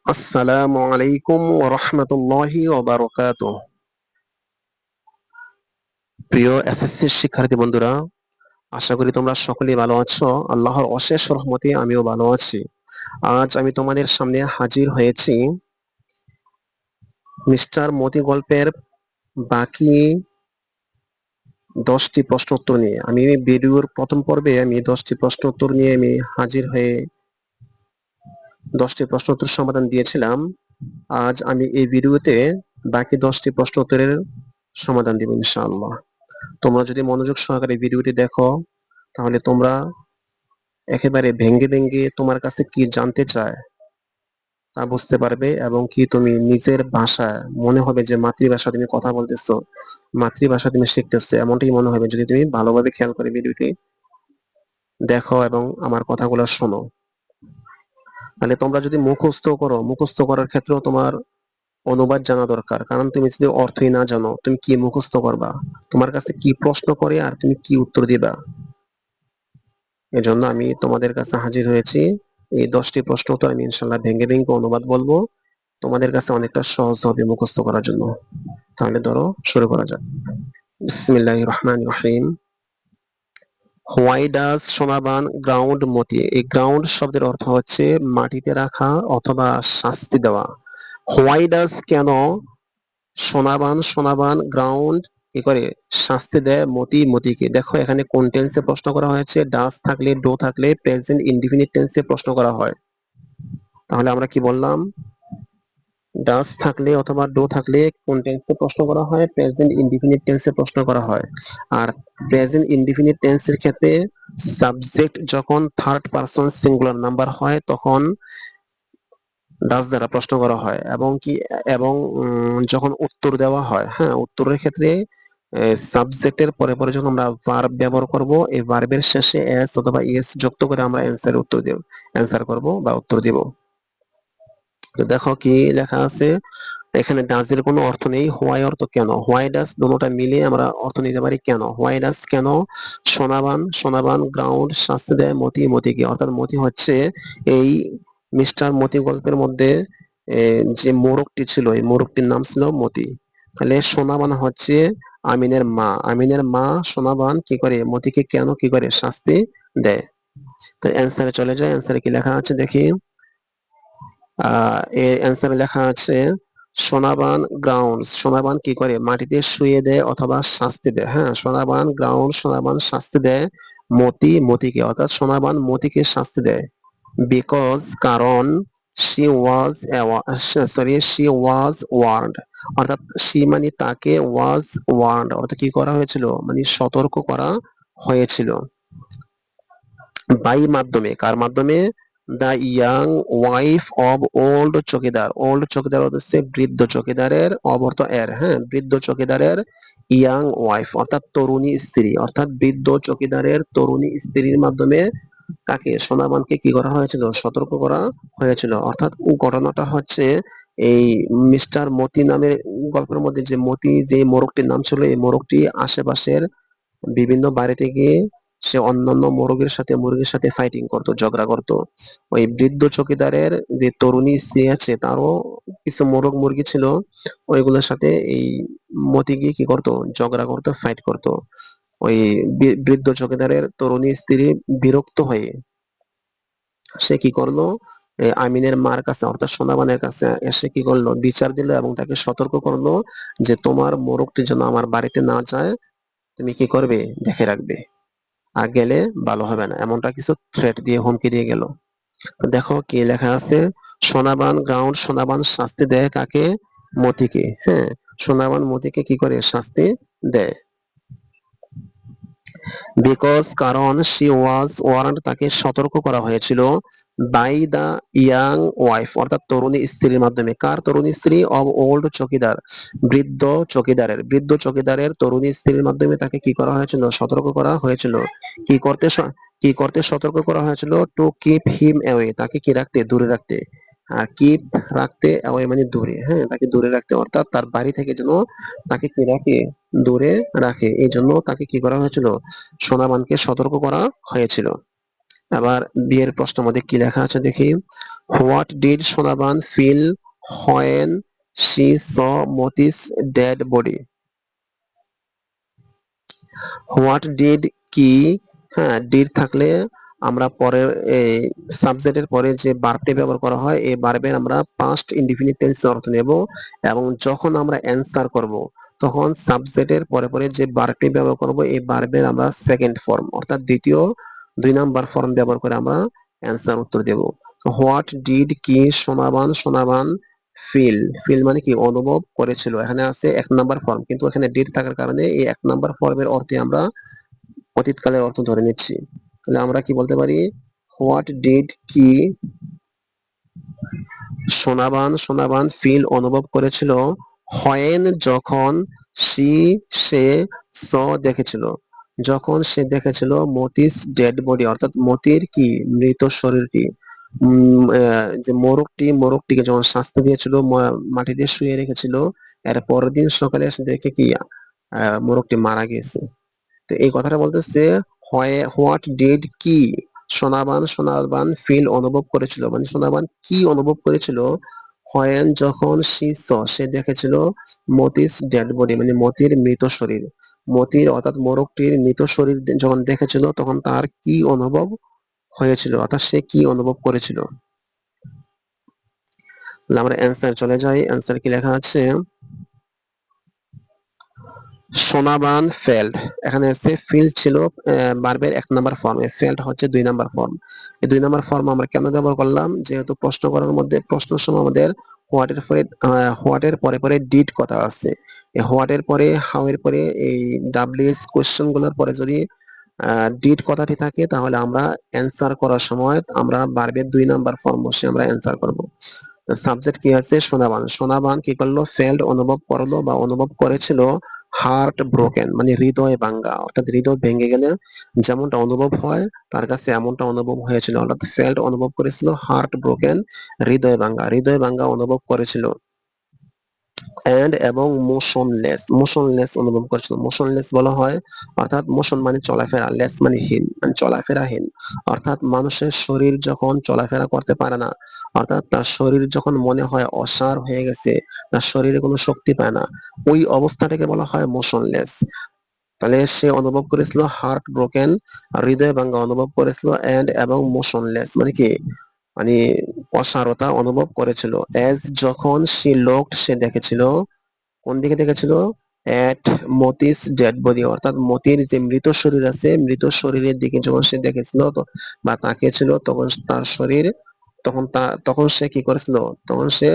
আসসালামু আলাইকুম ওয়া রাহমাতুল্লাহি ওয়া বারাকাতুহু। প্রিয় এসএসসি শিক্ষার্থী বন্ধুরা, আশা করি তোমরা সকলেই ভালো আছো। আল্লাহর অশেষ রহমতে আমিও ভালো আছি। আজ আমি তোমাদের সামনে হাজির হয়েছি মিস্টার মতি গল্পের বাকি 10টি প্রশ্ন উত্তর নিয়ে। আমি ভিডিওর প্রথম পর্বে 10টি প্রশ্ন উত্তর নিয়ে হাজির হয়ে 10টি প্রশ্ন উত্তর সমাধান দিয়েছিলাম। আজ আমি এই ভিডিওতে বাকি 10টি প্রশ্ন উত্তরের সমাধান দিব ইনশাআল্লাহ। তোমরা যদি মনোযোগ সহকারে ভিডিওটি দেখো, তাহলে তোমরা একেবারে ভেঙ্গে ভেঙ্গে তোমার কাছে কি জানতে চায় তা বুঝতে পারবে, এবং কি তুমি নিজের ভাষায় মনে হবে যে মাতৃভাষা তুমি কথা বলতেছো, মাতৃভাষা তুমি শিখতেছো, এমনটাই মনে হবে যদি তুমি ভালোভাবে খেয়াল করে ভিডিওটি দেখো এবং আমার কথাগুলো শোনো। তাহলে তোমরা যদি মুখস্থ করো, মুখস্থ করার ক্ষেত্রেও তোমার অনুবাদ জানা দরকার, কারণ তুমি যদি অর্থই না জানো তুমি কি মুখস্থ করবা, তোমার কাছে কি প্রশ্ন করে আর তুমি কি উত্তর দিবা। এজন্য আমি তোমাদের কাছে হাজির হয়েছি। এই 10টি প্রশ্ন তো আমি ইনশাল্লাহ ভেঙ্গে ভেঙ্গে অনুবাদ বলবো, তোমাদের কাছে অনেকটা সহজ হবে মুখস্থ করার জন্য। তাহলে ধরো, শুরু করা যাক। বিসমিল্লাহির রহমানির রহিম। হোয়াই ডাজ সোনাবান গ্রাউন্ড মতি? এই গ্রাউন্ড শব্দের অর্থ হচ্ছে মাটিতে রাখা অথবা শাস্তি দেওয়া। হোয়াই ডাজ, কেন সোনাবান সোনাবান গ্রাউন্ড কি করে শাস্তি দেয় মতি মতিকে? দেখো এখানে কোন টেন্সে প্রশ্ন করা হয়েছে, ডাজ থাকলে, ডো থাকলে, প্রেজেন্ট ইনডিফিনিট টেন্সে প্রশ্ন করা হয়। তাহলে আমরা কি বললাম, ডাজ থাকলে অথবা ডো থাকলে কোন টেন্সে প্রশ্ন করা হয়? প্রেজেন্ট ইনডিফিনিট টেন্সে প্রশ্ন করা হয়। আর প্রেজেন্ট ইনডিফিনিট টেন্সের ক্ষেত্রে সাবজেক্ট যখন থার্ড পারসন সিঙ্গুলার নাম্বার হয় তখন ডাজ দ্বারা প্রশ্ন করা হয়, এবং কি এবং যখন উত্তর দেওয়া হয়, হ্যাঁ, উত্তরের ক্ষেত্রে সাবজেক্টের পরে পরে যখন আমরা ভার্ব ব্যবহার করব, এই ভার্বের শেষে এস অথবা ইএস যুক্ত করে আমরা অ্যান্সার করব বা উত্তর দেব। তো দেখো কি লেখা আছে এখানে। ডাজের কোনো অর্থ নেই, হোয়াই অর্থ কেন। হোয়াই ডাজ দুটোটা মিলিয়ে আমরা অর্থ নিতে পারি কেন। হোয়াই ডাজ কেন সোনাবান সোনাবান গ্রাউন্ড শাস্তি দেয় মতি মতিকে? অর্থাৎ মতি হচ্ছে এই মিস্টার মতি গল্পের মধ্যে যে মোরগটি ছিল, এই মোরগটির নাম ছিল মতি। তাহলে সোনাবান হচ্ছে আমিনের মা, আমিনের মা সোনাবান কি করে মতিকে কেন কি করে শাস্তি দেয়। তো অ্যান্সারে চলে যায়। অ্যান্সারে কি লেখা আছে দেখি। এর অ্যান্সারে লেখা আছে সোনাবান গ্রাউন্ড, সোনাবান কি করে মাটিতে শুইয়ে দেয় অথবা শাস্তি দেয়। হ্যাঁ, সোনাবান গ্রাউন্ড সোনাবান শাস্তি দেয় মতি মতিকে, অর্থাৎ সোনাবান মতিকে শাস্তি দেয়। বিকজ, কারণ, শি ওয়াজ ওয়ার্নড, অর্থাৎ শি মানে তাকে, ওয়াজ ওয়ার্নড অর্থাৎ কি করা হয়েছিল মানে সতর্ক করা হয়েছিল। বাই মাধ্যমে, কার মাধ্যমে? The young wife of old chowkidar, old chowkidar হচ্ছে বৃদ্ধ চকিদারের, অব অর্থ এর, হ্যাঁ, বৃদ্ধ চকিদারের ইয়াং ওয়াইফ অর্থাৎ তরুণী স্ত্রী, অর্থাৎ বৃদ্ধ চকিদারের তরুণী স্ত্রীর মাধ্যমে কাকে? সোনাবানকে কি করা হয়েছিল? সতর্ক করা হয়েছিল। অর্থাৎ ঘটনাটা হচ্ছে এই মিস্টার মতি নামের গল্পের মধ্যে যে মতি, যে মোরগটির নাম ছিল, এই মোরগটি আশেপাশের বিভিন্ন বাড়িতে গিয়ে সে অন্যান্য মুরগির সাথে ফাইটিং করতো, ঝগড়া করতো। ওই বৃদ্ধ চকিদারের যে তরুণী স্ত্রী আছে তারও কিছু মোরগ মুরগি ছিল, ওইগুলোর সাথে এই মতি গিয়ে কি করতো? ঝগড়া করতো, ফাইট করতো। ওই বৃদ্ধ চকিদারের তরুণী স্ত্রী বিরক্ত হয়ে সে কি করলো, আমিনের মার কাছে অর্থাৎ সোনাবানের কাছে এসে কি করলো? বিচার দিল এবং তাকে সতর্ক করলো যে তোমার মোরগটি যেন আমার বাড়িতে না যায়, তুমি কি করবে? দেখে রাখবে, আর গেলে ভালো হবে না, এমনটা কিছু থ্রেট দিয়ে, হুমকি দিয়ে গেল। তো দেখো কি লেখা আছে। সোনাবান গ্রাউন্ড সোনাবান শাস্তি দেয় কাকে? মতিকে। হ্যাঁ, সোনাবান মতিকে কি করে শাস্তি দেয়? বিকজ, কারণ, শি ওয়াজ ওয়ার্নড তাকে সতর্ক করা হয়েছিল, বাই দা ইয়াং ওয়াইফ অর্থাৎ তরুণী স্ত্রীর মাধ্যমে। কার তরুণী স্ত্রী? অব ওল্ড চকিদার, বৃদ্ধ চকিদারের, বৃদ্ধ চকিদারের তরুণী স্ত্রীর মাধ্যমে তাকে কি করা হয়েছিল? সতর্ক করা হয়েছিল। কি করতে কি করতে সতর্ক করা হয়েছিল? টু কিপ হিম অ্যাওয়ে, তাকে কি রাখতে? দূরে রাখতে। আর কিপ রাখতে, অ্যাওয়ে মানে দূরে, হ্যাঁ, তাকে দূরে রাখতে, অর্থাৎ তার বাড়ি থেকে যেন তাকে কি রাখে? দূরে রাখে। এই জন্য তাকে কি করা হয়েছিল? সোনাবানকে সতর্ক করা হয়েছিল। আবার বি এর প্রশ্নের মধ্যে কি লেখা আছে দেখি। What did Sonaban feel when she saw Moti's dead body? What did কি, হ্যাঁ ডিড থাকলে আমরা পরের এই সাবজেক্টের পরে যে ভার্বটি ব্যবহার করা হয় এই ভার্বের আমরা পাস্ট ইনডিফিনিট টেন্সে অর্থ নেব, এবং যখন আমরা অ্যান্সার করব তখন সাবজেক্টের পরে পরে যে ভার্বটি ব্যবহার করব এই ভার্বের আমরা সেকেন্ড ফর্ম অর্থাৎ দ্বিতীয় 2 নাম্বার ফর্ম ব্যবহার করে আমরা অ্যান্সার উত্তর দেব। হোয়াট ডিড কি সোনাবান ফিল, ফিল মানে কি অনুভব করেছিল, এখানে আছে 1 নাম্বার ফর্ম, কিন্তু এখানে ডিড থাকার কারণে এই 1 নাম্বার ফর্মের অর্থে আমরা অতীতকালের অর্থ ধরে নিচ্ছি। তাহলে আমরা কি বলতে পারি, হোয়াট ডিড কি সোনাবান ফিল অনুভব করেছিল হোয়েন যখন সি সে স দেখেছিল, যখন সে দেখেছিল মতিস ডেড বডি অর্থাৎ মতির কি মৃত শরীরটি। যে মোরগটিকে যখন শাস্তি দিয়েছিল, মাটিতে শুয়ে রেখেছিল, এর পরের দিন সকালে এসে দেখে কি মোরগটি মারা গেছে। তো এই কথাটা বলতেছে হোয়াট ডিড কি সোনাবান ফিল অনুভব করেছিল, মানে সোনাবান কি অনুভব করেছিল হোয়েন যখন সে দেখেছিল মতিস ডেড বডি মানে মতির মৃত শরীর। মতির অর্থাৎ মোরগটির মৃত শরীর যখন দেখেছিল তখন তার কি অনুভব হয়েছিল, অর্থাৎ সে কি অনুভব করেছিল। তাহলে আমরা অ্যান্সার চলে যাই। অ্যান্সার কি লেখা আছে, সোনাবান ফেল্ড, এখানে আছে ফিল ছিল ভার্বের 1 নাম্বার ফর্ম, ফেল্ড হচ্ছে 2 নাম্বার ফর্ম। এই 2 নাম্বার ফর্ম আমরা কেন ব্যবহার করলাম, যেহেতু প্রশ্ন করার মধ্যে প্রশ্নের সময় আমাদের হোয়াট এর পরে পরে ডিড কথা আছে, এই হোয়াট এর পরে হাউ এর পরে এই ডাব্লিউএস কোশ্চেন গুলোর পরে যদি ডিড কথাটি থাকে তাহলে আমরা অ্যান্সার করার সময় আমরা ভার্বের 2 নাম্বার ফর্ম বসে আমরা অ্যান্সার করব। সাবজেক্ট কি আছে, সোনাবান কি করলো, ফেল্ড অনুভব করলো বা অনুভব করেছিল হার্ট ব্রোকেন মানে হৃদয় ভাঙ্গা, অর্থাৎ হৃদয় ভেঙে গেলে যেমনটা অনুভব হয় তার কাছে এমনটা অনুভব হয়েছিল, অর্থাৎ ফেল্ড অনুভব করেছিল হার্ট ব্রোকেন হৃদয় ভাঙ্গা অনুভব করেছিল। এন্ড এবং মোশনলেস অনুভব করেছিল। মোশনলেস বলা হয় অর্থাৎ মোশন মানে চলাফেরা, লেস মানে হীন মানে চলাফেরাহীন, অর্থাৎ মানুষের শরীর যখন চলাফেরা করতে পারে না, অর্থাৎ তার শরীর যখন মনে হয় অসাড় হয়ে গেছে, তার শরীরে কোনো শক্তি পায় না, ওই অবস্থাটাকে বলা হয় মোশনলেস। তাহলে সে অনুভব করেছিল হার্ট ব্রোকেন হৃদয় ভাঙ্গা অনুভব করেছিল, এন্ড এবং মোশনলেস মানে কি মানে অসাড়তা অনুভব করেছিল। এজ যখন সে দেখেছিল, কোন দিকে দেখেছিল, এট মতিস ডেড বডি অর্থাৎ মতির যে মৃত শরীর আছে মৃত শরীরের দিকে যখন সে দেখেছিল বা তাকিয়েছিল তখন তার শরীর তখন সে কি করেছিল, তখন সে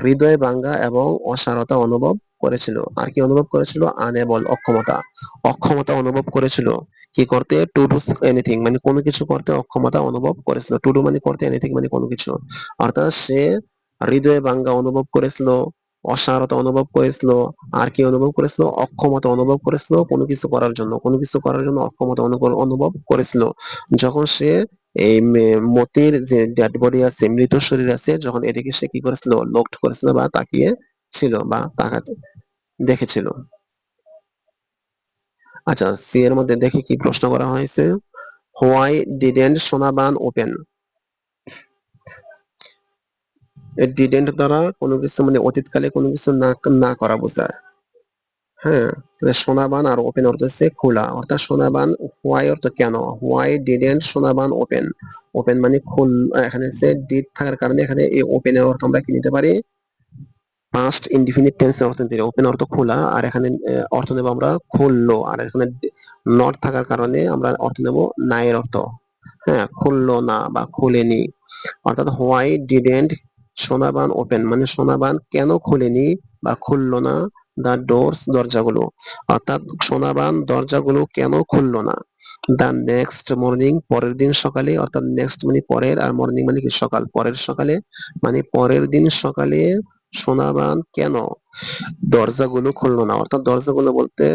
হৃদয় ভাঙ্গা এবং অসাড়তা অনুভব করেছিল। আর কি অনুভব করেছিল, আনএবল অক্ষমতা অনুভব করেছিল কি করতে, টু ডু এনিথিং মানে কোনো কিছু করতে অক্ষমতা অনুভব করেছিল। টু ডু মানে করতে, এনিথিং মানে কোনো কিছু, অর্থাৎ সে হৃদয় ভাঙ্গা অনুভব করেছিল, অসাড়তা অনুভব করেছিল, আর কি অনুভব করেছিল, অক্ষমতা অনুভব করেছিল কোনো কিছু করার জন্য অক্ষমতা অনুভব করেছিল যখন সে এই মতির যে ডেড বডি আছে মৃত শরীর আছে যখন এদিকে সে কি করেছিল, লক্ষ্য করেছিল বা তাকিয়ে ছিল বা তাকাতে দেখেছিল। আচ্ছা, সি এর মধ্যে দেখি কি প্রশ্ন করা হয়েছে। Why didn't Sonaban open? Didn't দ্বারা কোনো কিছু মানে অতীতকালে কোনো কিছু না করা বোঝায়। হ্যাঁ, তাহলে সোনাবান আর ওপেন অর্থ হচ্ছে খোলা, অর্থাৎ সোনাবান হোয়াই অর্থ কেন, why didn't Sonaban open, open মানে এখানে হচ্ছে ডিড থাকার কারণে এখানে এই ওপেন এর অর্থ আমরা কি নিতে পারি, পাস্ট ইনডিফিনিট টেন্সে অর্থ নিতে পারি। ওপেন অর্থ খোলা, আর এখানে অর্থ নেব আমরা খুললো, আর এখানে নট থাকার কারণে আমরা অর্থ নেব না এর অর্থ, হ্যাঁ খুললো না বা খুলেনি। অর্থাৎ হোয়াই ডিডেন্ট সোনাবান ওপেন মানে সোনাবান কেন খুলেনি বা খুললো না দা ডোরস দরজাগুলো, অর্থাৎ সোনাবান দরজাগুলো কেন খুললো না। দা নেক্সট মর্নিং পরের দিন সকালে, অর্থাৎ নেক্সট মানে পরের, আর মর্নিং মানে কি সকাল, পরের সকালে মানে পরের দিন সকালে সোনাবান কেন দরজাগুলো খুললো না, অর্থাৎ দরজাগুলো বলতে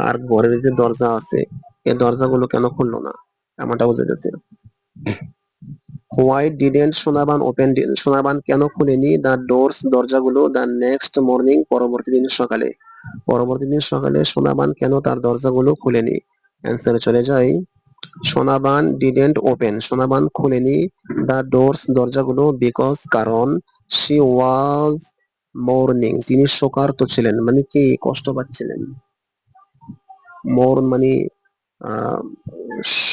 আর ঘরের যে দরজা আছে এই দরজাগুলো কেন খুললো না এমনটা বোঝাতেছে। হোয়াই ডিডেন্ট সোনাবান কেন খুলেনি দ্য ডোরস দরজাগুলো দ্য নেক্সট মর্নিং পরবর্তী দিন সকালে সোনাবান কেন তার দরজাগুলো খুলেনি। অ্যান্সারে চলে যাই। সোনাবান ডিডেন্ট ওপেন, সোনাবান খোলেনি দ্য ডোরস, দরজাগুলো, বিকজ কারণ, শি ওয়াজ মোর্নিং, তিনি শোকার্ত ছিলেন, মানে কি কষ্ট পাচ্ছিলেন। মোর্ন মানে আহ,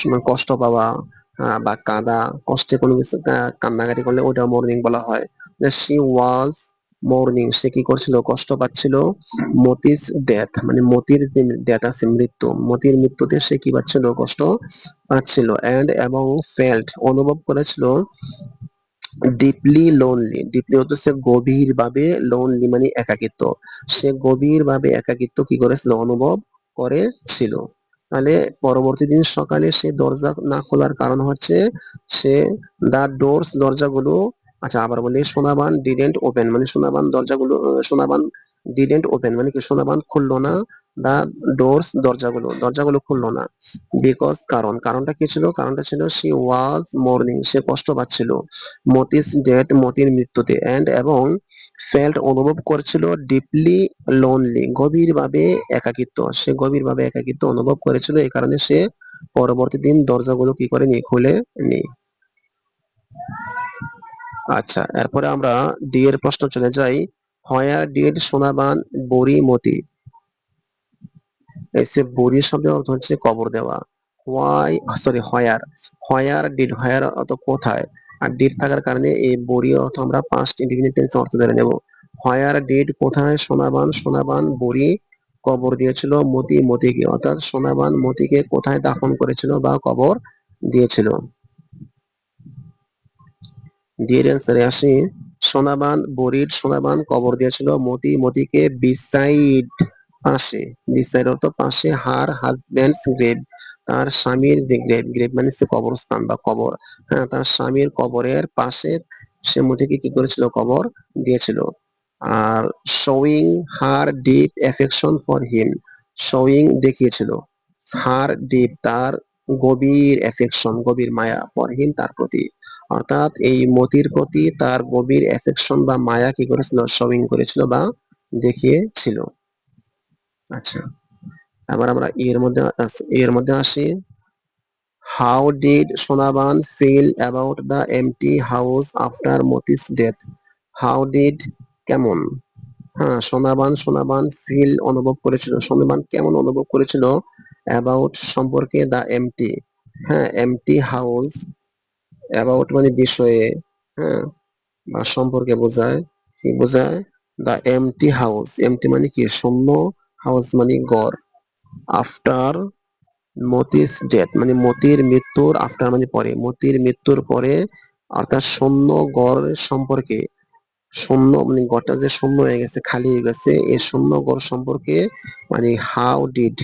মানে কষ্ট পাওয়া, বা কাঁদা, কষ্টে কোনো কিছু কান্নাকাটি করলে ওটা মোর্নিং বলা হয়। শি ওয়াজ মোর্নিং, সে কি করছিল, কষ্ট পাচ্ছিল। মতিস ডেথ মানে মতির যে ডেথ আছে, মৃত্যু, মতির মৃত্যুতে সে কি পাচ্ছিল, কষ্ট পাচ্ছিল। এন্ড এবং ফেল্ট অনুভব করেছিল, ডিপলি লোনলি, ডিপলি হচ্ছে গভীর ভাবে, লোনলি মানে একাকিত্ব, সে গভীর ভাবে একাকিত্ব কি করেছিল, অনুভব করেছিল। তাহলে পরবর্তী দিন সকালে সে দরজা না খোলার কারণ হচ্ছে সে দা ডোরস, দরজাগুলো, আচ্ছা আবার বলি, সোনাবান ডিডেন্ট ওপেন মানে সোনাবান দরজাগুলো, সোনাবান ডিডেন্ট ওপেন মানে কি সোনাবান খুললো না, দা ডোরস, দরজাগুলো, দরজাগুলো খুললো না। বিকজ কারণ, কারণটা কি ছিল, কারণটা ছিল শি ওয়াজ মোর্নিং, সে কষ্ট পাচ্ছিল। মতিস ডেথ, মতির মৃত্যুতে। এন্ড এবং ফেল্ট অনুভব করছিল, ডিপলি লোনলি, গভীরভাবে একাকিত্ব, সে গভীরভাবে একাকিত্ব অনুভব করেছিল, এই কারণে সে পরবর্তী দিন দরজাগুলো কি করেনি, খুলেনি। আচ্ছা, এরপরে আমরা ডি এর প্রশ্ন চলে যাই। হোয়ার ডিড সোনাবান বুরি মতি, এসে বুরি শব্দের অর্থ হচ্ছে কবর দেওয়া। Why, sorry, where, where did, where অর্থ কোথায়, আর ডিড থাকার কারণে এই বুরি অর্থ আমরা পাস্ট ইনডিফিনিট টেন্সে অর্থ ধরে নেব। হোয়ার ডিড, কোথায় সোনাবান, সোনাবান বুরি কবর দিয়েছিল মতি, মতিকে, অর্থাৎ সোনাবান মতিকে কোথায় দাফন করেছিল বা কবর দিয়েছিল। ডি এর অ্যান্সারে আসি। সোনাবান বুরিড, সোনাবান কবর দিয়েছিল মতি, মতিকে বিসাইড, পাশে, বিসাইড অর্থ পাশে, হার হাজবেন্ডস গ্রেভ, তার স্বামীর যে গ্রেভ, গ্রেভ মানে হচ্ছে কবরস্থান বা কবর, হ্যাঁ, তার স্বামীর কবরের পাশে সে মতিকে কি করেছিল, কবর দিয়েছিল। আর showing her deep affection for him, showing দেখিয়েছিল, হার ডিপ তার গভীর অ্যাফেকশন, গভীর মায়া, ফর হিম তার প্রতি, অর্থাৎ এই মতির প্রতি তার গভীর অ্যাফেকশন বা মায়া কি করেছিল, শোয়িং করেছিল বা দেখিয়েছিল। আচ্ছা, আবার আমরা এর মধ্যে আসি। How did Sonaban feel about the empty house after Moti's death, how did কেমন, হ্যাঁ, সোনাবান, সোনাবান ফিল অনুভব করেছিল, সোনাবান কেমন অনুভব করেছিল, অ্যাবাউট সম্পর্কে, দা এমটি, হ্যাঁ, এমটি হাউস, অ্যাবাউট মানে বিষয়ে, হ্যাঁ, বা সম্পর্কে বোঝায়, কি বোঝায়, দা এমটি হাউস, এমটি মানে কি শূন্য, হাউস মানে ঘর, আফটার মতিস ডেথ মানে মতির মৃত্যুর, আফটার মানে পরে, মতির মৃত্যুর পরে, অর্থাৎ শূন্য ঘর সম্পর্কে, শূন্য মানে ঘরটা যে শূন্য হয়ে গেছে, খালি হয়ে গেছে, এই শূন্য ঘর সম্পর্কে মানে হাউ ডিড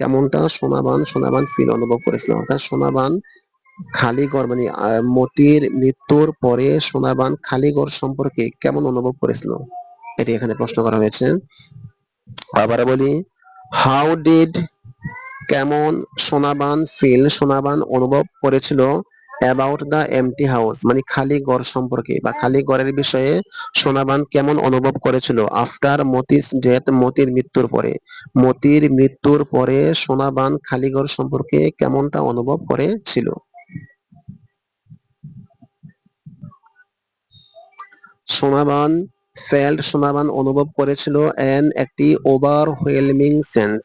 কেমনটা সোনাবান, সোনাবান ফিল অনুভব করেছিল, অর্থাৎ সোনাবান খালি ঘর মানে মতির মৃত্যুর পরে সোনাবান খালি ঘর সম্পর্কে কেমন অনুভব করেছিল, এটি এখানে প্রশ্ন করা হয়েছে। আবার বলি, হাউ ডিড কেমন সোনাবান ফিল, সোনাবান অনুভব করেছিল, অ্যাবাউট দ্য এমটি হাউস মানে খালি ঘর সম্পর্কে বা খালি ঘরের বিষয়ে সোনাবান কেমন অনুভব করেছিল, আফটার মতিস ডেথ মতির মৃত্যুর পরে, মতির মৃত্যুর পরে সোনাবান খালি ঘর সম্পর্কে কেমনটা অনুভব করেছিল। সোনাবান ফেল্ট, সোনাবান অনুভব করেছিল, একটি ওভারওয়েলমিং সেন্স,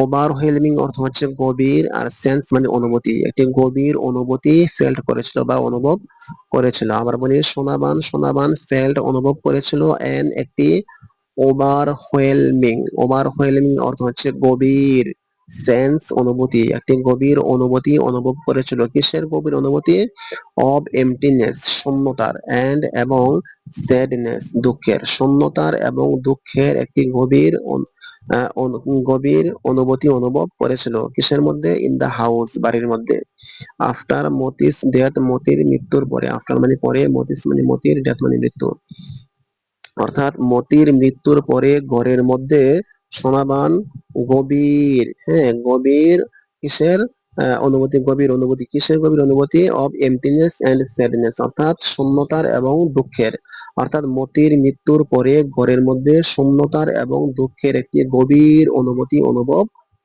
ওভারওয়েলমিং অর্থ হচ্ছে গভীর, আর সেন্স মানে অনুভূতি, একটি গভীর অনুভূতি ফেল্ট করেছিল বা অনুভব করেছিল। আবার বলি, সোনাবান, সোনাবান ফেল্ট অনুভব করেছিল, একটি ওভারওয়েলমিং, ওভারওয়েলমিং অর্থ হচ্ছে গভীর, সেন্স অনুভূতি, একটি গভীর অনুভূতি অনুভব করেছিল, কিসের গভীর অনুভূতি, অব এমটিনেস শূন্যতার, এবং স্যাডনেস দুঃখের, শূন্যতার এবং দুঃখের একটি গভীর গভীর অনুভূতি অনুভব করেছিল, কিসের মধ্যে, ইন দা হাউস বাড়ির মধ্যে। আফটার মতিস ডেথ মতির মৃত্যুর পরে, আফটার মানে পরে, মতিস মানে মতির, ডেথ মানে মৃত্যু, অর্থাৎ মতির মৃত্যুর পরে ঘরের মধ্যে সোনাবান গভীর, হ্যাঁ, গভীর কিসের অনুভূতি, গভীর অনুভূতি, কিসের গভীর অনুভূতি, অব এমটিনেস এন্ড স্যাডনেস, অর্থাৎ শূন্যতার এবং দুঃখের, অর্থাৎ মতির মৃত্যুর পরে ঘরের মধ্যে শূন্যতার এবং দুঃখের একটি গভীর অনুভূতি অনুভব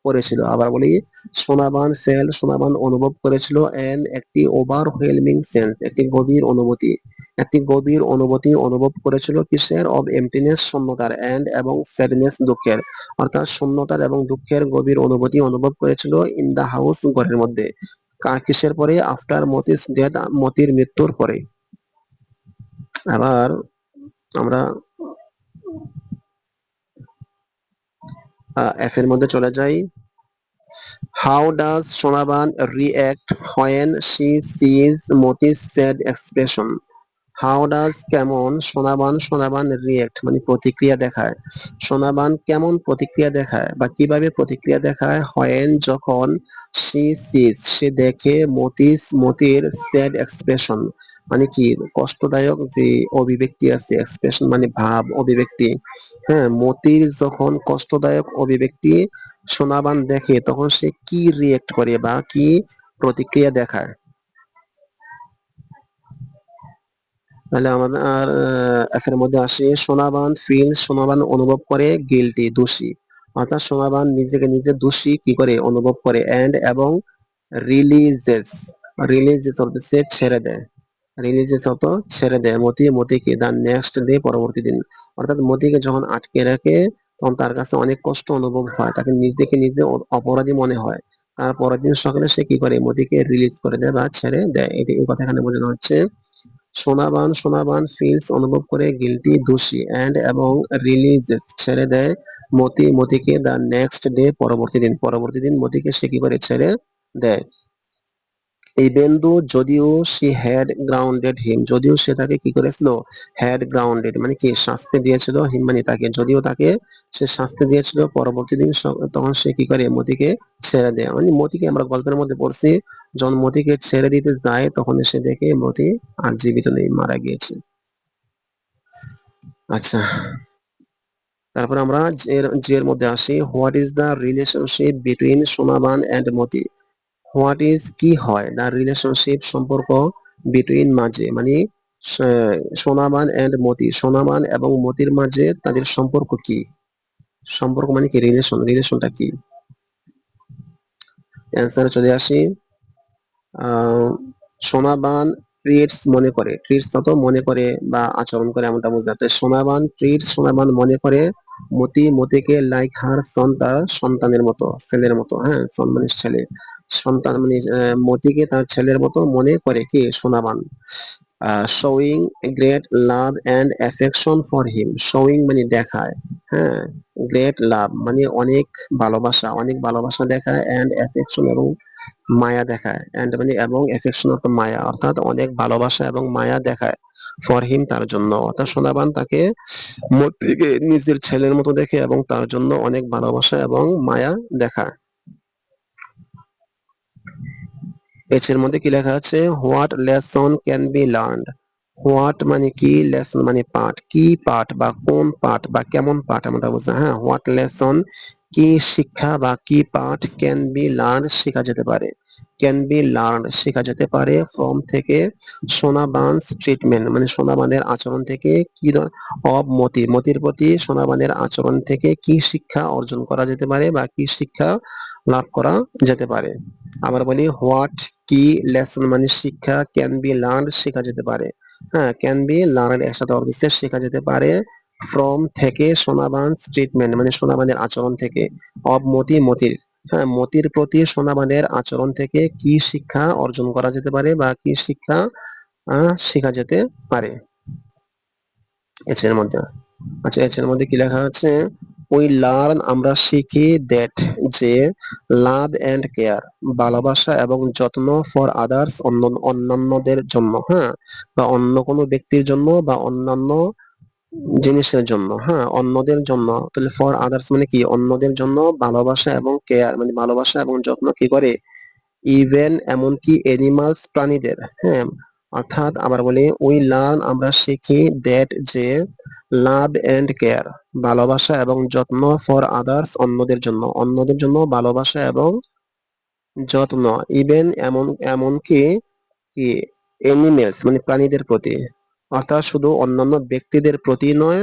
করেছিল। আবার বলি, সোনাবান ফেল্ট, সোনাবান অনুভব করেছিল এন একটি ওভারওয়েলমিং সেন্স, একটি গভীর অনুভূতি, একটি গভীর অনুভূতি অনুভব করেছিল কিসের? অব এমপ্টিনেস, শূন্যতার, এন্ড এবং স্যাডনেস, দুঃখের, অর্থাৎ শূন্যতার এবং দুঃখের গভীর অনুভূতি অনুভব করেছিল ইন দা হাউস, ঘরের মধ্যে। কিসের পরে? আফটার মতিস ডেথ, মতির মৃত্যুর পরে। আবার আমরা এফ এর মধ্যে চলে যাই। How does Sonaban react when she sees Moti's sad expression? How does কেমন, সোনাবান সোনাবান রিয়েক্ট মানে প্রতিক্রিয়া দেখায়, সোনাবান কেমন প্রতিক্রিয়া দেখায় বা কিভাবে প্রতিক্রিয়া দেখায়, হোয়েন যখন, সি সিজ সে দেখে, মতিস মতির স্যাড এক্সপ্রেশন মানে কি কষ্টদায়ক যে অভিব্যক্তি আছে, এক্সপ্রেশন মানে ভাব অভিব্যক্তি। হ্যাঁ, মতির যখন কষ্টদায়ক অভিব্যক্তি সোনাবান দেখে তখন সে কি রিয়েক্ট করে বা কি প্রতিক্রিয়া দেখায়? তাহলে আমাদের এফ এর মধ্যে আসে সোনাবান ফিল, সোনাবান অনুভব করে গিল্টি, দোষী, অর্থাৎ সোনাবান নিজেকে নিজে দোষী কি করে অনুভব করে, এন্ড এবং রিলিজেস, রিলিজেস অর্থ সে ছেড়ে দেয়, রিলিজেস অর্থ ছেড়ে দেয় মতি, মতিকে দ্য নেক্সট ডে, পরবর্তী দিন। অর্থাৎ মতিকে যখন আটকে রাখে তখন তার কাছে অনেক কষ্ট অনুভব হয়, তাকে নিজেকে নিজে অপরাধী মনে হয়। তার পরের দিন সকালে সে কি করে মতিকে রিলিজ করে দেয় বা ছেড়ে দেয়, এই কথা এখানে বোঝানো হচ্ছে। সোনাবান সোনাবান ফিলস অনুভব করে গিল্টি, দোষী, এন্ড এবং রিলিজেস ছেড়ে দেয় মতি, মতিকে দ্য নেক্সট ডে, পরবর্তী দিন, পরবর্তী দিন মতিকে সে কি করে ছেড়ে দেয়। ইভেন দো যদিও, শি হ্যাড গ্রাউন্ডেড হিম যদিও সে তাকে কি করেছিল, হ্যাড গ্রাউন্ডেড মানে কি শাস্তি দিয়েছিল, হিম মানে তাকে, যদিও তাকে সে শাস্তি দিয়েছিল, পরবর্তী দিন তখন সে কি করে মতিকে ছেড়ে দেয়, মানে মতিকে আমরা গল্পের মধ্যে পড়ছি যখন মতিকে ছেড়ে দিতে যায় তখন এসে দেখে মতি আর জীবিত নেই, মারা গিয়েছে। আচ্ছা, তারপর আমরা জি এর মধ্যে আসি। What is the relationship between Sonaban and Moti? What is কি হয়, দ্য রিলেশনশিপ সম্পর্ক, বিটুইন মাঝে মানে সোনাবান এন্ড মতি, সোনাবান এবং মতির মাঝে তাদের সম্পর্ক কি? সম্পর্ক মানে কি রিলেশন, রিলেশনটা কি? অ্যান্সারে চলে আসি। সোনাবান ট্রিটস মনে করে, ট্রিটস অত মনে করে বা আচরণ করে এমনটা বোঝাতে, সোনাবান ট্রিটস সোনাবান মনে করে মতি মতিকে লাইক হার সন, তার সন্তানের মতো, ছেলের মতো। হ্যাঁ, সন মানে ছেলে, সন্তান মানে মতিকে তার ছেলের মতো মনে করে কি Sonaban. Showing great love and affection for him, showing মানে দেখায়, হ্যাঁ, গ্রেট লাভ মানে অনেক ভালোবাসা, অনেক ভালোবাসা দেখায়, অ্যান্ড অ্যাফেকশন এবং মায়া দেখায়, এন্ড মানে এবং এফেকশন অর্থ মায়া, অর্থাৎ অনেক ভালোবাসা এবং মায়া দেখায় ফর হিম তার জন্য, অর্থাৎ সোনাবান তাকে মতিকে নিজের ছেলের মতো দেখে এবং তার জন্য অনেক ভালোবাসা এবং মায়া দেখায়। এর মধ্যে কি লেখা আছে? What lesson can be learned? What মানে কি, লেসন মানে পাঠ, কি পাঠ বা কোন পাঠ বা কেমন পাঠ আমরা বুঝি। হ্যাঁ, হোয়াট লেসন কি শিক্ষা বা কি পাঠ, ক্যান বি লার্ন শেখা যেতে পারে, ক্যান বি লার্ন শেখা যেতে পারে, ফ্রম থেকে, সোনাবানস ট্রিটমেন্ট মানে সোনাবানের আচরণ থেকে, কি অব মতি মতির প্রতি সোনাবানের আচরণ থেকে কি শিক্ষা অর্জন করা যেতে পারে বা কি শিক্ষা লাভ করা যেতে পারে। আবার বলি, হোয়াট কি, লেসন মানে শিক্ষা, ক্যান বি লার্ন শেখা যেতে পারে, হ্যাঁ, ক্যান বি লার্ন একসাথে অর্থ শেখা যেতে পারে, ফ্রম থেকে, সোনাবানস ট্রিটমেন্ট মানে সোনাবানের আচরণ থেকে, অব মতি মতির, হ্যাঁ, মতির প্রতি সোনাবানের আচরণ থেকে কি শিক্ষা অর্জন করা যেতে পারে বা কি শিক্ষা শেখা যেতে পারে। এর মধ্যে, আচ্ছা, এর মধ্যে কি লেখা আছে? উই লার্ন আমরা শিখি, দ্যাট যে, লাভ এন্ড কেয়ার ভালোবাসা এবং যত্ন, ফর আদার্স অন্যান্যদের জন্য, হ্যাঁ, বা অন্য কোনো ব্যক্তির জন্য বা অন্যান্য জিনিসের জন্য, হ্যাঁ, অন্যদের জন্য। তাহলে ফর আদার্স মানে কি অন্যদের জন্য, ভালোবাসা এবং কেয়ার মানে ভালোবাসা এবং যত্ন কি করে, ইভেন এমনকি এনিমালস প্রাণীদের, হ্যাঁ, অর্থাৎ আবার বলি, উই লার্ন আমরা শিখি, দ্যাট যে, লাভ এন্ড কেয়ার ভালোবাসা এবং যত্ন, ফর আদার্স অন্যদের জন্য, অন্যদের জন্য ভালোবাসা এবং যত্ন, ইভেন এমনকি কি এনিমেলস মানে প্রাণীদের প্রতি, অর্থাৎ শুধু অন্যান্য ব্যক্তিদের প্রতি নয়,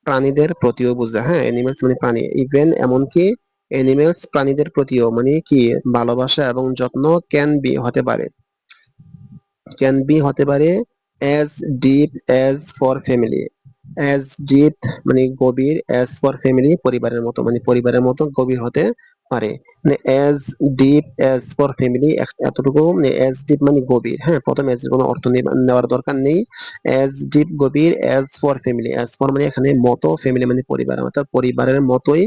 প্রাণীদের প্রতিও বোঝায়। হ্যাঁ, এনিমেলস মানে প্রাণী, ইভেন এমনকি অ্যানিমেলস প্রাণীদের প্রতিও মানে কি ভালোবাসা এবং যত্ন ক্যান বি হতে পারে as deep as for family. As deep মানে গভীর, অ্যাজ ফর ফ্যামিলি পরিবারের মতো, মানে পরিবারের মতো গভীর হতে পারে। মানে as deep as for family এতটুকু, মানে অ্যাজ ডিপ মানে গভীর। হ্যাঁ, প্রথমে অ্যাজ কোনো অর্থ নেওয়ার দরকার নেই। অ্যাজ ডিপ গভীর, as for family, as for মানে এখানে মতো, ফ্যামিলি মানে পরিবার, অর্থাৎ পরিবারের মতোই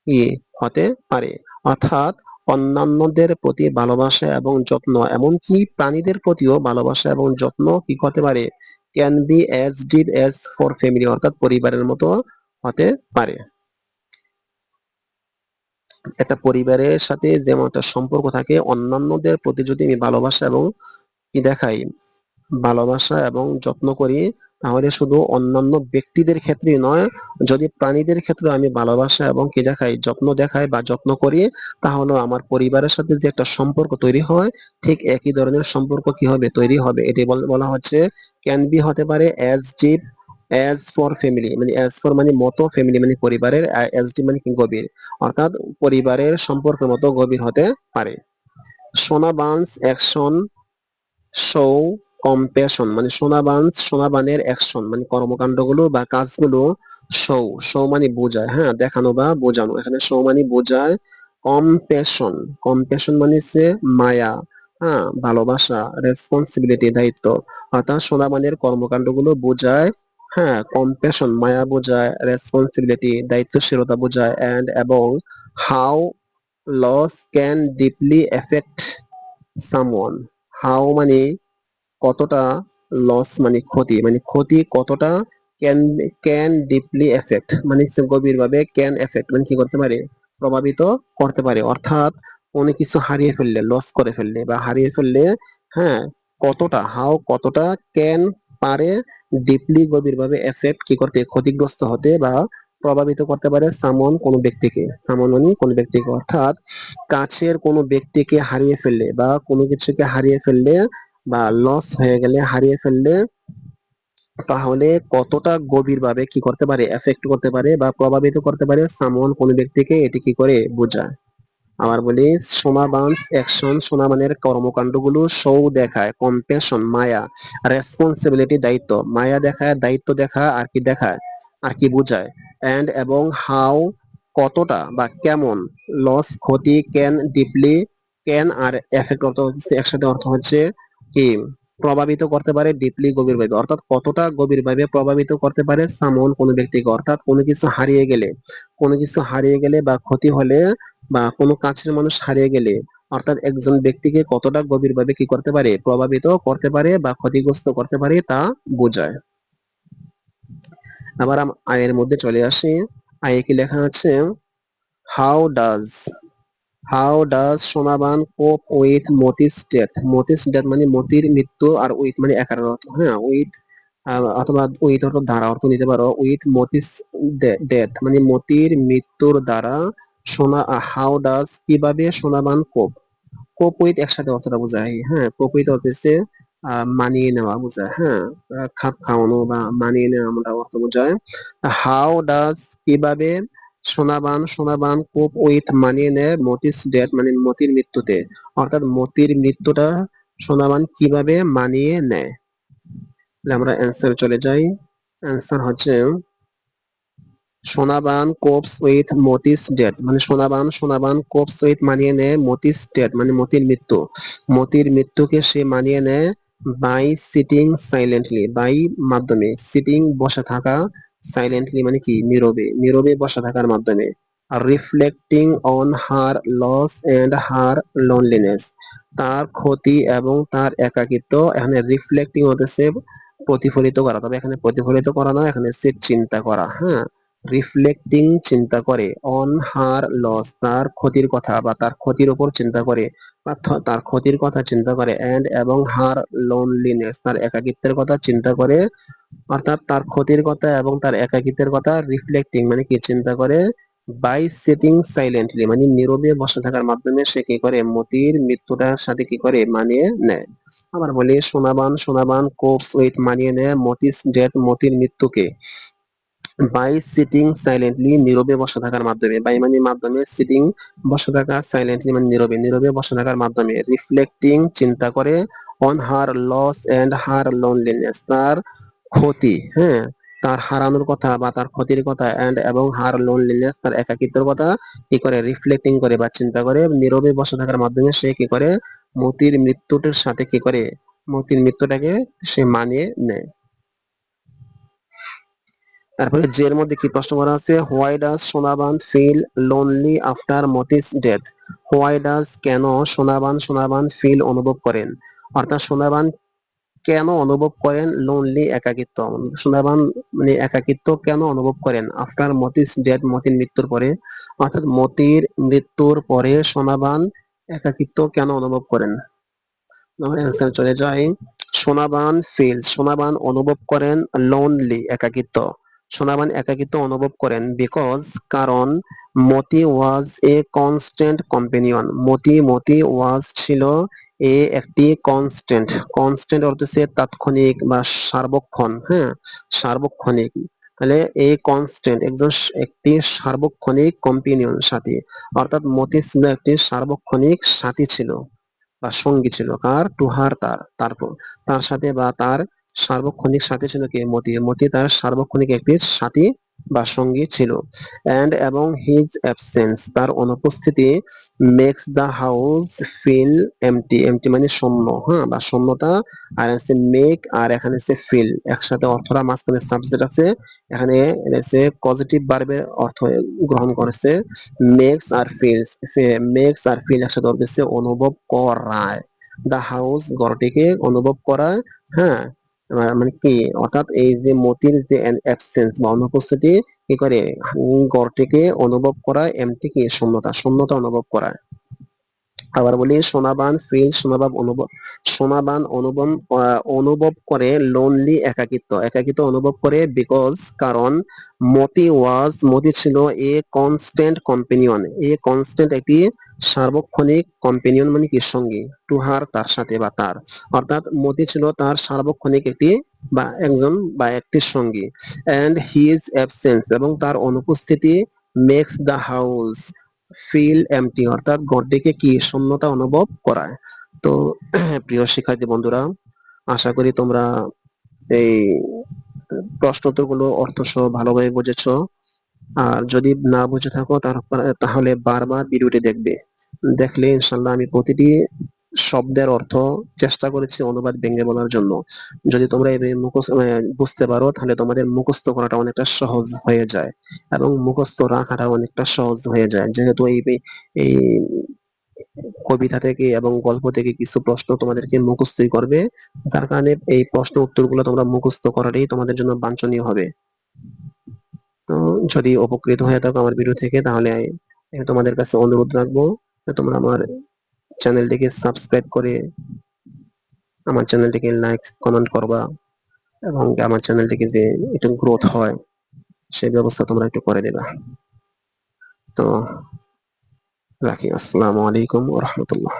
কি হতে পারে। অর্থাৎ অন্যান্যদের প্রতি ভালোবাসা এবং যত্ন, এমনকি প্রাণীদের প্রতিও ভালোবাসা এবং যত্ন কি হতে পারে, can be as deep as for family, অর্থাৎ পরিবারের মতো হতে পারে। একটা পরিবারের সাথে যেমন একটা সম্পর্ক থাকে, অন্যান্যদের প্রতি যদি আমি ভালোবাসা এবং কি দেখাই, ভালোবাসা এবং যত্ন করি, তাহলে শুধু অন্যান্য ব্যক্তিদের ক্ষেত্রেই নয়, যদি প্রাণীদের ক্ষেত্রে আমি ভালোবাসা এবং কি দেখাই, যত্ন দেখাই বা যত্ন করি, তাহলে আমার পরিবারের সাথে যে একটা সম্পর্ক তৈরি হয়, ঠিক একই ধরনের সম্পর্ক কি হবে, তৈরি হবে। এটি বলা হচ্ছে ক্যান বি হতে পারে as deep as for family, মানে অ্যাজ ফর মানে মতো, ফ্যামিলি মানে পরিবারের, অ্যাজ ডিপ মানে কি গভীর, অর্থাৎ পরিবারের সম্পর্কের মতো গভীর হতে পারে। সোনা বান্স অ্যাকশন শো কম্প্যাশন, মানে সোনাবানের অ্যাকশন মানে কর্মকাণ্ডগুলো বা কাজগুলো শো, শো মানে বোঝায়, হ্যাঁ, দেখানো বা বোঝানো, এখানে শো মানে বোঝায়। কম্প্যাশন, কম্প্যাশন মানে হচ্ছে মায়া, হ্যাঁ, ভালোবাসা, রেসপন্সিবিলিটি দায়িত্ব, অর্থাৎ সোনাবানের কর্মকাণ্ডগুলো বোঝায়। হ্যাঁ, কম্প্যাশন মায়া বোঝায়, রেসপন্সিবিলিটি দায়িত্বশীলতা বোঝায়, এবং how loss can deeply affect someone. How মানে কতটা, লস মানে ক্ষতি, মানে ক্ষতি কতটা, ক্যান ক্যান ডিপলি এফেক্ট মানে গভীরভাবে, ক্যান এফেক্ট মানে কি করতে পারে, প্রভাবিত করতে পারে। অর্থাৎ কোনো কিছু হারিয়ে ফেললে, লস করে ফেললে বা হারিয়ে ফেললে, হ্যাঁ, কতটা, হাও কতটা, ক্যান পারে, ডিপলি গভীরভাবে, এফেক্ট কি করতে, ক্ষতিগ্রস্ত হতে বা প্রভাবিত করতে পারে, সামন কোনো ব্যক্তিকে, সামন মানে কোনো ব্যক্তিকে, অর্থাৎ কাছের কোনো ব্যক্তিকে হারিয়ে ফেললে বা কোনো কিছুকে হারিয়ে ফেললে বা লস হয়ে গেলে, হারিয়ে ফেললে, তাহলে কতটা গভীরভাবে কি করতে পারে, এফেক্ট করতে পারে বা প্রভাবিত করতে পারে সামন কোন ব্যক্তিকে, এটি কি করে বোঝায়। আবার বলি, সোনাবান্স অ্যাকশন সোনাবানের কর্মকাণ্ডগুলো শো দেখায়, কম্প্যাশন মায়া, রেসপন্সিবিলিটি দায়িত্ব, মায়া দেখায়, দায়িত্ব দেখায়, আর কি দেখায়, আর কি বোঝায়, এন্ড এবং হাউ কতটা বা কেমন, লস ক্ষতি, ক্যান ডিপলি, ক্যান আর এফেক্ট অর্থ হচ্ছে একসাথে, অর্থ হচ্ছে কি প্রভাবিত করতে পারে, ডিপলি গভীরভাবে, অর্থাৎ কতটা গভীরভাবে প্রভাবিত করতে পারে সামন কোনো ব্যক্তিকে, অর্থাৎ কোনো কিছু হারিয়ে গেলে বা ক্ষতি হলে বা কোনো কাছের মানুষ হারিয়ে গেলে, অর্থাৎ একজন ব্যক্তিকে কতটা গভীরভাবে কি করতে পারে, প্রভাবিত করতে পারে বা ক্ষতিগ্রস্ত করতে পারে তা বোঝায়। আবার আয়ের মধ্যে চলে আসি। আয়ে কি লেখা আছে, how does how does Sonaban কোপ উইথ মতিস ডেথ। মতিস ডেথ মানে মতির মৃত্যু, আর উইথ মানে একার অর্থ, হ্যাঁ, উইথ অথবা উইথ অর্থ দ্বারা অর্থ নিতে পারো, উইথ মতিস ডেথ মানে মতির মৃত্যুর দ্বারা। সোনা হাউ ডাজ কিভাবে সোনাবান কোপ, কোপ উইথ একসাথে অর্থটা বোঝায়, হ্যাঁ, কোপ উইথ অর্থ হচ্ছে মানিয়ে নেওয়া বোঝায়, হ্যাঁ, খাপ খাওয়ানো বা মানিয়ে নেওয়া আমরা অর্থ বোঝায়। হাউ ডাজ কিভাবে সোনাবান কোপ উইথ মানিয়ে নেয় মতিস ডেথ মানে মতির মৃত্যুতে, অর্থাৎ মতির মৃত্যুটা সোনাবান কিভাবে মানিয়ে নেয়। তাহলে আমরা অ্যান্সার চলে যাই। অ্যান্সার হচ্ছে সোনাবান কোপস উইথ মতিস ডেথ, মানে সোনাবান কোপস উইথ মানিয়ে নেয় মতিস ডেথ মানে মতির মৃত্যু, মতির মৃত্যুকে সে মানিয়ে নেয় বাই সিটিং সাইলেন্টলি, বাই মাধ্যমে, সিটিং বসে থাকা, সাইলেন্টলি মানে কি নীরবে, নীরবে বসে থাকার মাধ্যমে, আর reflecting on her loss and her loneliness, তার ক্ষতি এবং তার একাকিত্ব। এখানে রিফ্লেক্টিং হতেছে প্রতিফলিত করা, তবে এখানে প্রতিফলিত করা নয়, এখানে সে চিন্তা করা, হ্যাঁ, রিফ্লেক্টিং চিন্তা করে, অন হার লস তার ক্ষতির কথা বা তার ক্ষতির উপর চিন্তা করে, বা তার ক্ষতির কথা চিন্তা করে, এন্ড এবং হার লোনলিনেস তার একাকিত্বের কথা চিন্তা করে, অর্থাৎ তার ক্ষতির কথা এবং তার একাকিত্বের কথা রিফ্লেক্টিং মানে কি চিন্তা করে, বাই সিটিং সাইলেন্টলি মানে নীরবে বসে থাকার মাধ্যমে সে কি করে, মতির মৃত্যুটার সাথে কি করে, মানিয়ে নেয়। আবার বলি, সোনাবান কোপস উইথ মানিয়ে নেয় মতিস ডেথ মতির মৃত্যুকে, বাই সিটিং সাইলেন্টলি, নীরবে বসে থাকার মাধ্যমে, বাই মানে মাধ্যমে, সিটিং বসে থাকা, সাইলেন্টলি মানে নীরবে, নীরবে বসে থাকার মাধ্যমে, রিফ্লেক্টিং চিন্তা করে, on her loss and her loneliness তার ক্ষতি, হ্যাঁ, তার হারানোর কথা বা তার ক্ষতির কথা, এন্ড এবং হার লোনলিনেস তার একাকিত্বের কথা কি করে, রিফ্লেক্টিং করে বা চিন্তা করে, নীরবে বসে থাকার মাধ্যমে সে কি করে, মতির মৃত্যুটির সাথে কি করে, মতির মৃত্যুটাকে সে মানিয়ে নেয়। তারপরে যে এর মধ্যে কি প্রশ্ন করা আছে, why does Sonaban feel lonely after Moti's death, why does কেন সোনাবান ফিল অনুভব করেন, অর্থাৎ সোনাবান কেন অনুভব করেন লোনলি একাকিত্ব, সোনাবান মানে একাকিত্ব কেন অনুভব করেন আফটার মতিস ডেথ মতির মৃত্যুর পরে, অর্থাৎ মতির মৃত্যুর পরে সোনাবান একাকিত্ব কেন অনুভব করেন। আমার অ্যান্সার চলে যায়, সোনাবান অনুভব করেন লোনলি একাকিত্ব, সোনাবান একাকিত্ব অনুভব করেন বিকজ কারণ মতি ওয়াজ এ কনস্ট্যান্ট কম্পেনিয়ন, মতি ওয়াজ ছিল এ একটি কনস্ট্যান্ট, কনস্ট্যান্ট অর্থ হচ্ছে তাৎক্ষণিক বা সার্বক্ষণ, হ্যাঁ, সার্বক্ষণিক, তাহলে এই কনস্ট্যান্ট একটি সার্বক্ষণিক কম্পেনিয়ন সাথী, অর্থাৎ মতি ছিল একটি সার্বক্ষণিক সাথী ছিল বা সঙ্গী ছিল, কার, টুহার তার সাথে বা তার সার্বক্ষণিক সাথী ছিল কে, মতি তার সার্বক্ষণিক একটি সাথী বা সঙ্গী ছিল, এন্ড এবং হিজ অ্যাবসেন্স তার অনুপস্থিতি, makes the house feel empty, empty মানে শূন্য, হ্যাঁ, বা শূন্যতা, আর আছে মেক, আর এখানে আছে ফিল, একসাথে অর্থরা মাঝখানে সাবজেক্ট আছে, এখানে আছে পজিটিভ ভার্বের অর্থ গ্রহণ করেছে, মেক্স আর ফিল একসাথে অর্থ হচ্ছে অনুভব করায়, দা হাউস ঘরটিকে অনুভব করায়, হ্যাঁ, মানে কি, অর্থাৎ এই যে মতির যে অ্যাবসেন্স বা অনুপস্থিতি কি করে, ঘরটিকে অনুভব করায়, এমটি কি শূন্যতা, শূন্যতা অনুভব করায়। আবার বলি, সোনাবান অনুভব করে লোনলি একাকিত্ব, একাকিত্ব অনুভব করে বিকজ কারণ মতি ছিল a constant companion, a constant একটি সার্বক্ষণিক কম্পেনিয়ন মানে কি সঙ্গী, টু হার তার সাথে বা তার, অর্থাৎ মতি ছিল তার সার্বক্ষণিক একটি বা একজন বা একটি সঙ্গী, এন্ড হিজ অ্যাবসেন্স এবং তার অনুপস্থিতি, makes the house feel empty অর্থাৎ ঘরটিকে কি শূন্যতা অনুভব করায়। তো প্রিয় শিক্ষার্থী বন্ধুরা, আশা করি তোমরা এই প্রশ্ন উত্তরগুলো অর্থ সহ ভালোভাবে বুঝেছো। আর যদি না বুঝে থাকো তাহলে বারবার ভিডিওটি দেখবে, দেখলে ইনশাল্লাহ আমি প্রতিটি শব্দের অর্থ চেষ্টা করেছি অনুবাদ ভেঙে বলার জন্য। যদি তোমরা এই বুঝতে পারো তাহলে তোমাদের মুখস্থ করাটা অনেকটা সহজ হয়ে যায় এবং মুখস্থ রাখাটা অনেকটা সহজ হয়ে যায়, যেহেতু এই কবিতা থেকে এবং গল্প থেকে কিছু প্রশ্ন তোমাদেরকে মুখস্থই করবে, যার কারণে এই প্রশ্ন উত্তরগুলো তোমরা মুখস্থ করাটাই তোমাদের জন্য বাঞ্ছনীয় হবে। তো যদি উপকৃত হয়ে থাকো আমার ভিডিও থেকে, তাহলে আমি তোমাদের কাছে অনুরোধ রাখবো যে তোমরা আমার চ্যানেলটিকে সাবস্ক্রাইব করে আমার চ্যানেলটিকে লাইক কমেন্ট করবা এবং আমার চ্যানেলটিকে যে একটু গ্রোথ হয় সেই ব্যবস্থা তোমরা একটু করে দেবা। তো রাখি, আসসালামু আলাইকুম ওয়া রাহমাতুল্লাহ।